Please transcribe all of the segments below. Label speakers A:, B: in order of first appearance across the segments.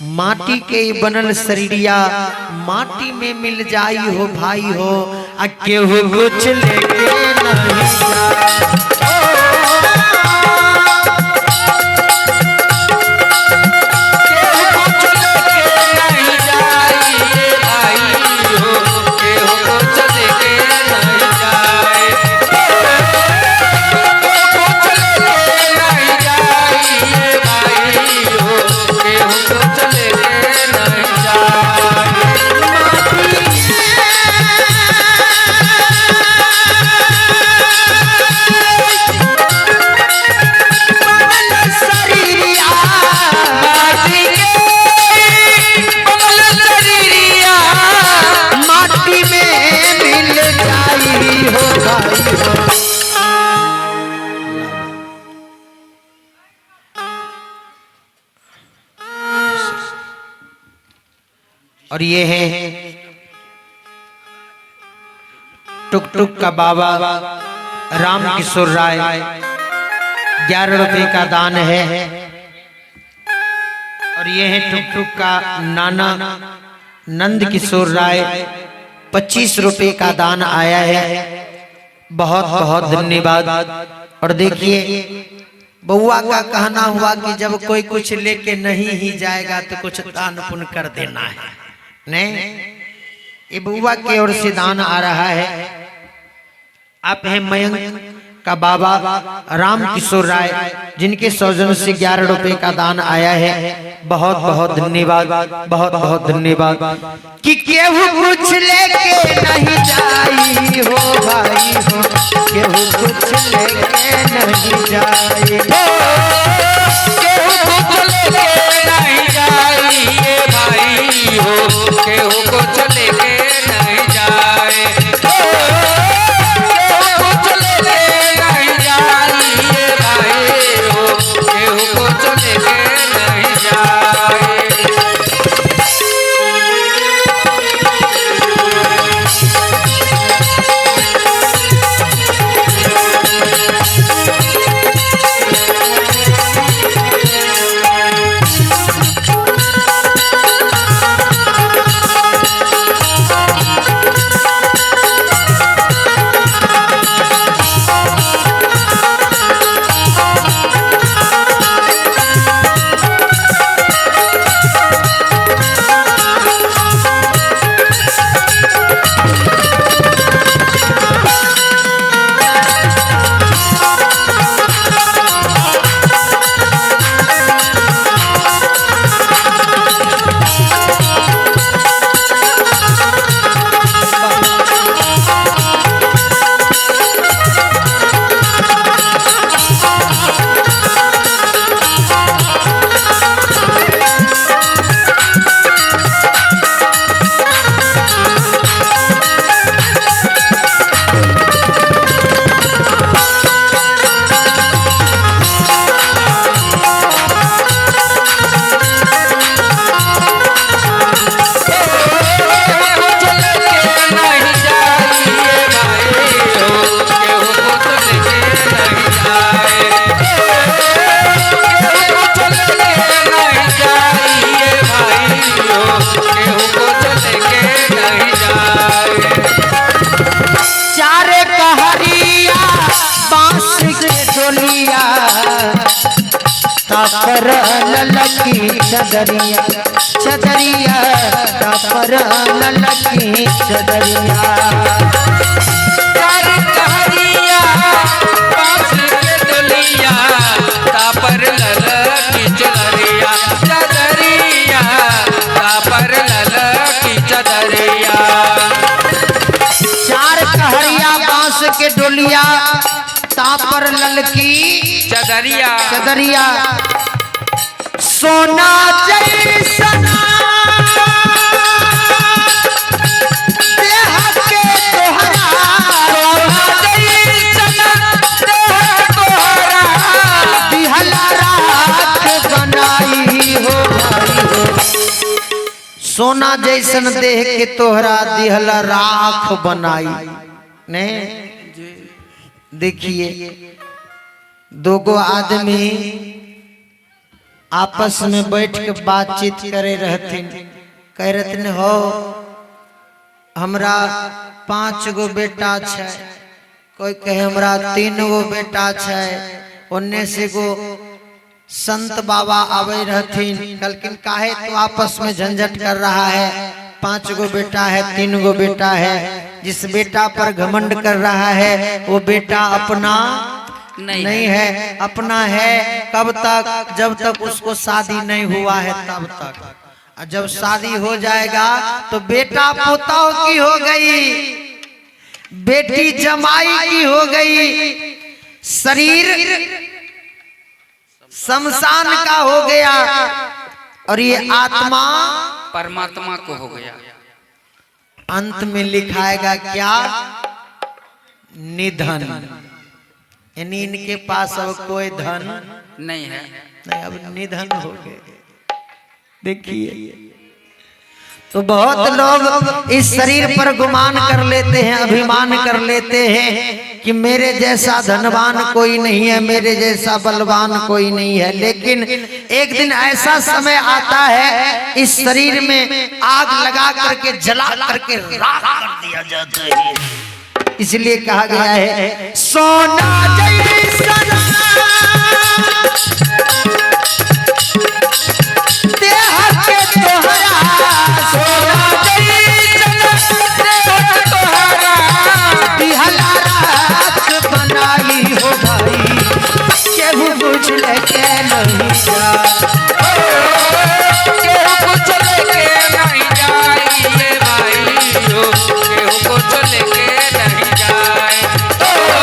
A: माटी के बनल शरीरिया माटी में मिल जाई हो भाई हो, आ केहू कुछ लेके नहीं जाए। और ये है टुक टुक का बाबा राम किशोर राय, 11 रुपए का दान है। और ये है टुक टुक का नाना नंद किशोर राय, 25 रुपए का दान आया है। बहुत बहुत धन्यवाद। और देखिए बउआ का कहना हुआ कि जब कोई कुछ लेके नहीं ही जाएगा तो कुछ दान पुण्य कर देना है। नहीं, ये बउआ की ओर से दान आ रहा है। आप हैं मयंक का बाबा राम किशोर राय, जिनके सौजन्य से 11 रुपए का दान आया है। बहुत बहुत धन्यवाद, बहुत बहुत धन्यवाद। कि केहू कुछ लेके नहीं जाई हो भाई हो, केहू कुछ लेके नहीं जाई, केहू कुछ लेके नहीं जाई भाई हो, केहू कुछ लेके नहीं जाए, केहू कुछ लेके नहीं जाई भाई हो, केहू कुछ लेके नहीं जाए। पर ललकी चदरिया चदरिया, पर ललकी चदरिया, चार कहरिया बांस के डोलिया, पर ललकी चदरिया चदरिया, पर ललकी चदरिया, चार कहरिया बांस के डोलिया, तापर ललकी चदरिया चदरिया, सोना जैसन देह के तोहरा, सोना जैसन देह तोहरा, दिहला राख बनाई हो भाई हो, सोना जैसन देह के तोहरा दिहला राख बनाई। ने देखिए 2 गो आदमी आपस में बैठ के बातचीत करे रहथिन। कह रहथिन हो हमरा 5 गो बेटा छै, कोई कहे हमरा 3 गो बेटा छै। ओन्ने से गो संत बाबा आवे रहथिन, कहलकिन काहे तो आपस में झंझट कर रहा है, 5 गो बेटा है 3 गो बेटा है। जिस बेटा पर घमंड कर रहा है वो बेटा अपना नहीं है, अपना है कब तक, जब तक उसको शादी नहीं हुआ है तब तक। और जब शादी हो जाएगा तो बेटा पोताओं की हो गई, बेटी जमाई की हो गई, शरीर शमशान का हो गया और ये आत्मा
B: परमात्मा को हो गया।
A: अंत में लिखाएगा क्या, निधन। यानी इनके पास अब कोई धन
B: नहीं है,
A: नहीं, अब निधन हो गए। देखिए तो बहुत लोग इस शरीर पर गुमान कर लेते हैं, अभिमान कर लेते हैं कि मेरे जैसा धनवान कोई नहीं है, मेरे जैसा बलवान कोई नहीं है। लेकिन एक दिन ऐसा समय आता है इस शरीर में आग लगा करके जला करके राख कर दिया जाता है। इसलिए कहा गया है सोना जैसा देह के तोहरा, सोना जैसा तोहरा बिहला राख बनाई हो भाई, केहू कुछ लेके नहीं जा,
B: केहू कुछ लेके नहीं जाए ये भाई, केहू कुछ लेके नहीं जाए, केहू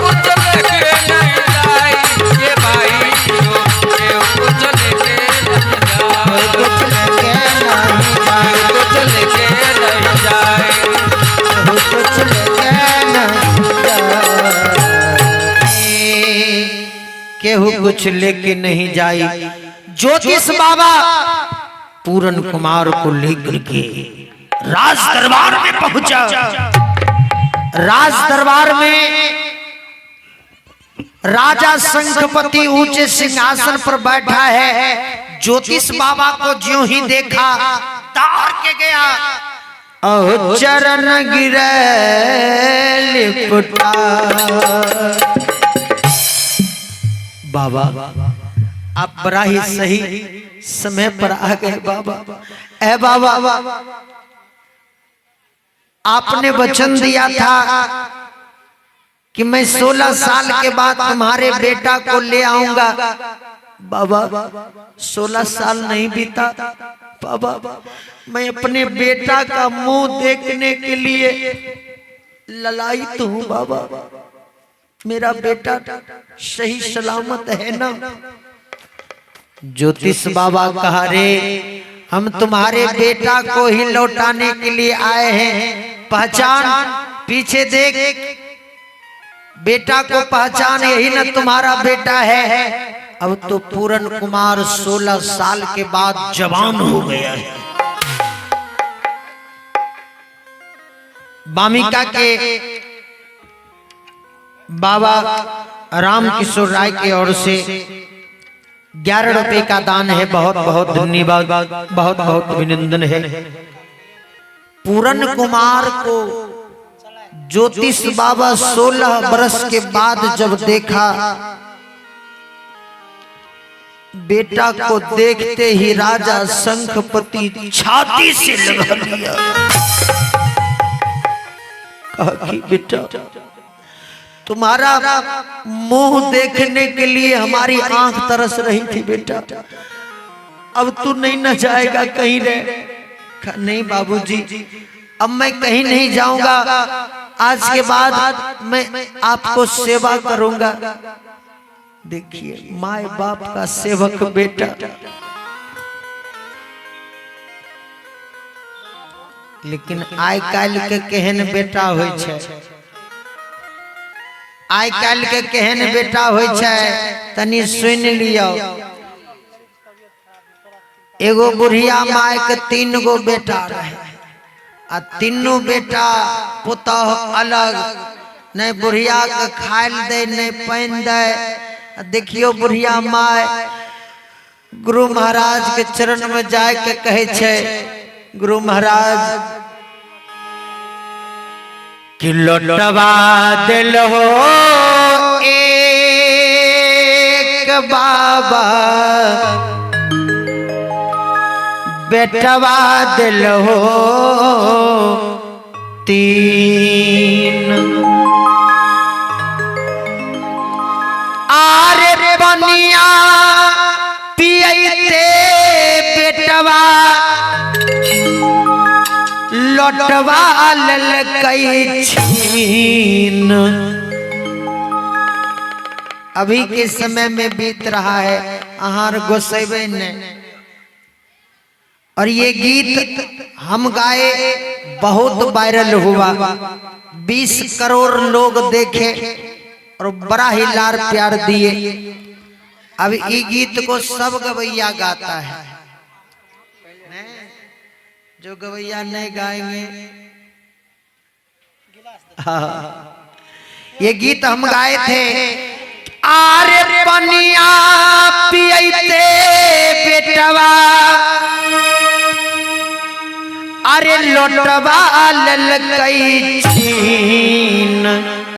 B: कुछ लेके नहीं जाए ये भाई, केहू कुछ लेके नहीं जाए,
A: कुछ लेके नहीं जाए,
B: कुछ लेके नहीं जाए।
A: कुछ लेके नहीं जाए, केहू कुछ लेके नहीं जाई। ज्योतिष बाबा पूरन कुमार को लेकर के राज दरबार में पहुंचा। राज दरबार में राजा शंखपति ऊंचे सिंहासन पर बैठा है। ज्योतिष बाबा को ज्यों ही देखा तार के गया, ओ चरण गिरे लिपटा। बाबा आप बड़ा ही सही समय पर आ गए बाबा। ए बाबा आपने वचन दिया था कि मैं 16 साल के बाद तुम्हारे बेटा को ले आऊंगा। बाबा 16 साल नहीं बीता बाबा, मैं अपने बेटा का मुंह देखने के लिए ललायित हूं बाबा। मेरा बेटा सही सलामत है ना? ज्योतिष बाबा कहा रे हम तुम्हारे बेटा को ही लौटाने के लिए आए हैं। पहचान, पीछे देख, बेटा को पहचान, यही ना तुम्हारा बेटा है। अब तो पूरन कुमार 16 साल के बाद जवान हो गया है। वामिका के बाबा राम किशोर राय की ओर से 11 रुपए का दान है। बहुत बहुत धन्यवाद, बहुत बहुत अभिनंदन है। पूरन कुमार को ज्योतिष बाबा 16 बरस के बाद जब देखा, बेटा को देखते ही राजा शंखपति छाती से लगा लिया। कहा कि बेटा तुम्हारा मुंह देखने के लिए हमारी आंख तरस रही थी बेटा, अब तू नहीं न जाएगा कहीं रे? नहीं बाबूजी, अब मैं कहीं नहीं जाऊंगा, आज के बाद मैं आपको सेवा करूंगा। देखिए माए बाप का सेवक बेटा। लेकिन आइ काल्हि के केहन बेटा होय छै, आइ काल्हि के केहन बेटा होय छै तनी सुन लियो। एगो बुढ़िया माय के 3 गो बेटा रहे, आ तीनों बेटा पुतह अलग, नहीं बुढ़िया के खाइल दे नहीं पानि दे। देखियो बुढ़िया माय गुरु महाराज के चरण में जाए के कहे छे, गुरु महाराज कि लौटवा दिल हो एक बाबा, बेटवा दिल हो तीन। आरे बनिया पियते बेटवा लौटवा ललकई छीन। अभी के समय में बीत रहा है आहार गोसेबे ने, और ये गीत हम गाए, बहुत वायरल हुआ, 20 करोड़ लोग देखे और बड़ा ही लार प्यार दिए। अब ये गीत को सब गवैया गाता है, जो गवैया नहीं गाएंगे। हाँ, ये गीत हम गाए थे। आरे पनिया पियते बेटवा, अरे लौटवा ललकई छीन।